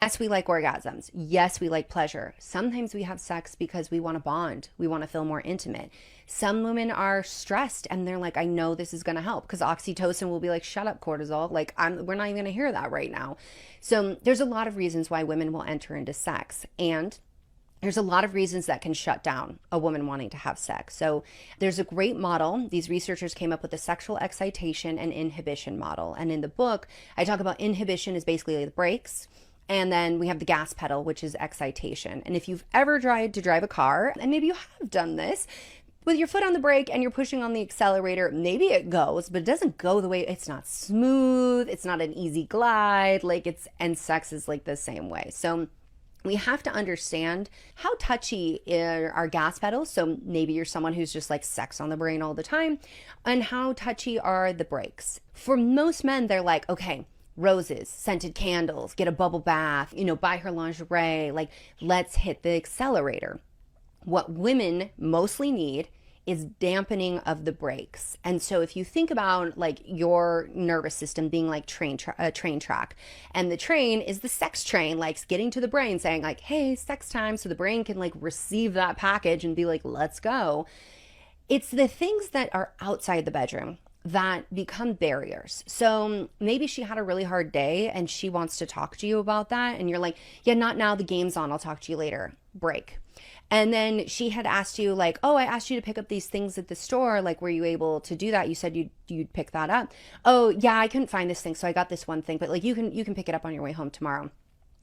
Yes, we like orgasms. Yes, we like pleasure. Sometimes we have sex because we want to bond. We want to feel more intimate. Some women are stressed and they're like, I know this is going to help because oxytocin will be like, shut up, cortisol. Like, we're not even going to hear that right now. So there's a lot of reasons why women will enter into sex. And there's a lot of reasons that can shut down a woman wanting to have sex. So there's a great model. These researchers came up with the sexual excitation and inhibition model. And in the book, I talk about inhibition is basically the brakes. And then we have the gas pedal, which is excitation. And if you've ever tried to drive a car, and maybe you have done this, with your foot on the brake and you're pushing on the accelerator, maybe it goes, but it doesn't go the way, it's not smooth, it's not an easy glide, and sex is like the same way. So we have to understand how touchy are our gas pedals. So maybe you're someone who's just like sex on the brain all the time. And how touchy are the brakes? For most men, they're like, okay, roses, scented candles, get a bubble bath, buy her lingerie, like let's hit the accelerator. What women mostly need is dampening of the brakes. And so if you think about like your nervous system being like a train track, and the train is the sex train, like getting to the brain saying like, hey, sex time. So the brain can like receive that package and be like, let's go. It's the things that are outside the bedroom that become barriers. So maybe she had a really hard day and she wants to talk to you about that. And you're like, yeah, not now, the game's on. I'll talk to you later. Break. And then she had asked you like, oh, I asked you to pick up these things at the store. Like, were you able to do that? You said you'd pick that up. Oh yeah, I couldn't find this thing. So I got this one thing, but like you can pick it up on your way home tomorrow.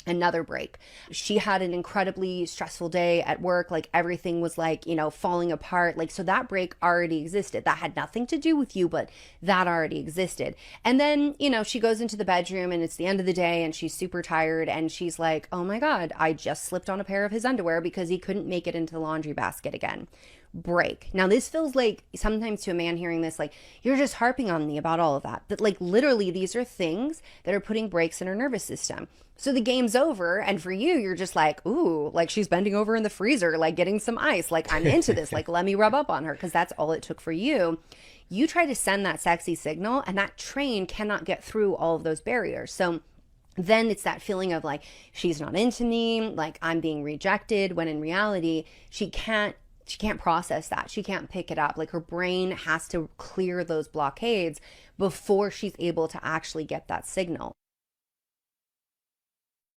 Another break. She had an incredibly stressful day at work. Like everything was like, falling apart. Like, so that break already existed. That had nothing to do with you, but that already existed. And then, she goes into the bedroom and it's the end of the day and she's super tired and she's like, oh my God, I just slipped on a pair of his underwear because he couldn't make it into the laundry basket again. Break. Now, this feels like sometimes to a man hearing this, like, you're just harping on me about all of that. But like literally, these are things that are putting breaks in her nervous system. So the game's over. And for you, you're just like, ooh, like she's bending over in the freezer, like getting some ice. Like, I'm into this. Like, let me rub up on her because that's all it took for you. You try to send that sexy signal and that train cannot get through all of those barriers. So then it's that feeling of like, she's not into me, like I'm being rejected, when in reality, she can't process that. She can't pick it up. Like her brain has to clear those blockades before she's able to actually get that signal.